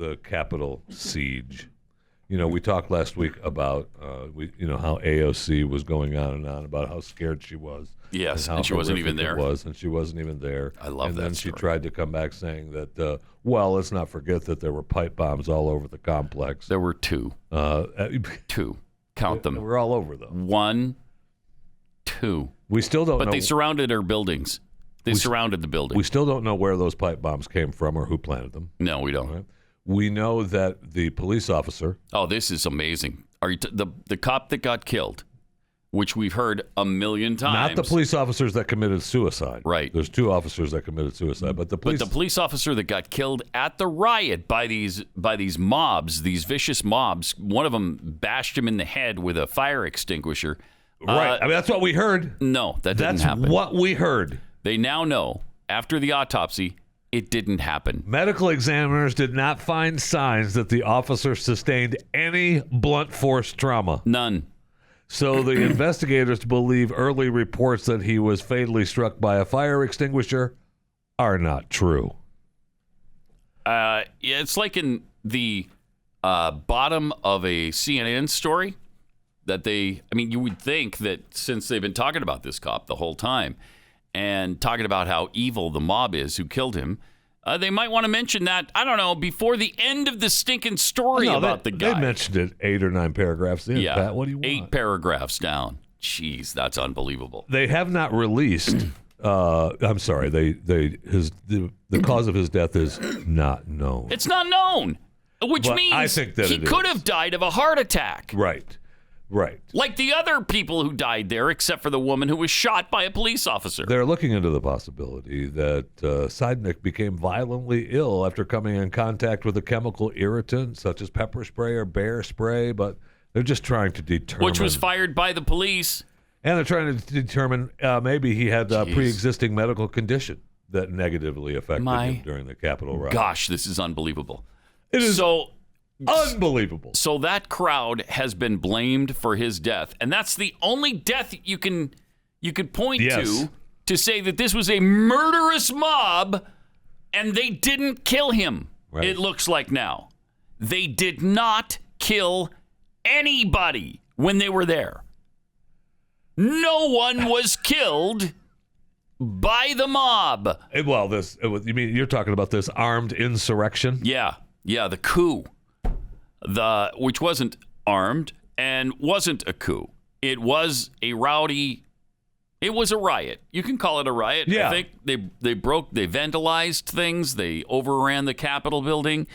the Capitol siege. We talked last week about how AOC was going on and on about how scared she was. Yes, and she wasn't even there. And she wasn't even there. I love that. And then she tried to come back saying that, let's not forget that there were pipe bombs all over the complex. There were 2. 2. Count them. We're all over them. 1, 2. We still don't know. But they surrounded our buildings. They surrounded the building. We still don't know where those pipe bombs came from or who planted them. No, we don't. Right? We know that the police officer. Oh, this is amazing. Are you the cop that got killed, which we've heard a million times? Not the police officers that committed suicide. Right. There's 2 officers that committed suicide, but the police officer that got killed at the riot by these mobs, these vicious mobs. One of them bashed him in the head with a fire extinguisher. Right. That's what we heard. No, that didn't happen. That's what we heard. They now know after the autopsy. It didn't happen. Medical examiners did not find signs that the officer sustained any blunt force trauma. None. So the investigators believe early reports that he was fatally struck by a fire extinguisher are not true. It's like in the bottom of a CNN story that you would think that since they've been talking about this cop the whole time, and talking about how evil the mob is who killed him, they might want to mention that, I don't know, before the end of the stinking story about the guy. They mentioned it 8 or 9 paragraphs in. Yeah, Pat, what do you want? 8 paragraphs down. Jeez, that's unbelievable. They have not released. I'm sorry. The cause of his death is not known. It's not known, which means I think that he could have died of a heart attack. Right. Like the other people who died there, except for the woman who was shot by a police officer. They're looking into the possibility that Seidnick became violently ill after coming in contact with a chemical irritant, such as pepper spray or bear spray, but they're just trying to determine. Which was fired by the police. And they're trying to determine maybe he had a pre-existing medical condition that negatively affected him during the Capitol riot. Gosh, this is unbelievable. It is unbelievable. So that crowd has been blamed for his death, and that's the only death you can point to say that this was a murderous mob, and they didn't kill him. Right. It looks like now they did not kill anybody when they were there. No one was killed by the mob. Well, you mean you're talking about this armed insurrection? Yeah, the coup. Which wasn't armed and wasn't a coup. It was a riot. You can call it a riot. Yeah. I think they vandalized things, they overran the Capitol building,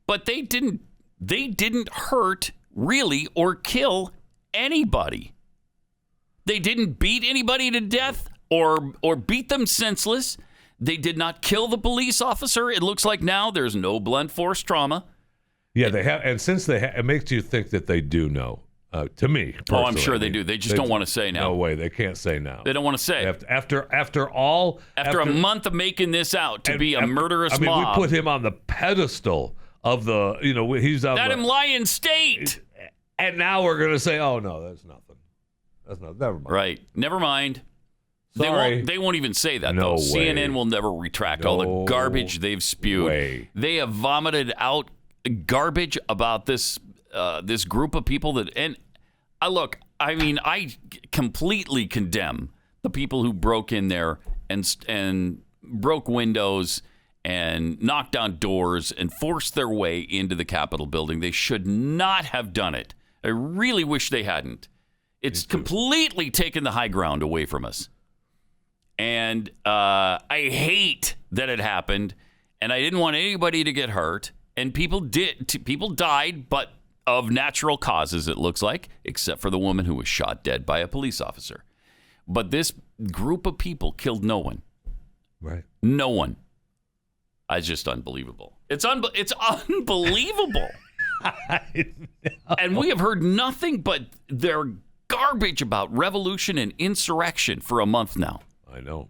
but they didn't hurt really or kill anybody. They didn't beat anybody to death or beat them senseless. They did not kill the police officer. It looks like now there's no blunt force trauma. Yeah, they have, and since it makes you think that they do know. To me, personally, I'm sure they do. They just don't want to say now. No way, they can't say now. They don't want to say after a month of making this out to be a murderous mob. We put him on the pedestal of the. He's on. Let him lie in state. And now we're going to say, oh no, that's nothing. That's not. Never mind. Right. Never mind. Sorry. They won't even say that, no though. Way. CNN will never retract all the garbage they've spewed. Way. They have vomited out garbage about this group of people I completely condemn the people who broke in there and broke windows and knocked down doors and forced their way into the Capitol building. They should not have done it. I really wish they hadn't. It's completely taken the high ground away from us. And I hate that it happened, and I didn't want anybody to get hurt. And people died, but of natural causes, it looks like, except for the woman who was shot dead by a police officer. But this group of people killed no one. Right. No one. It's just unbelievable. It's unbelievable. And we have heard nothing but their garbage about revolution and insurrection for a month now. I know.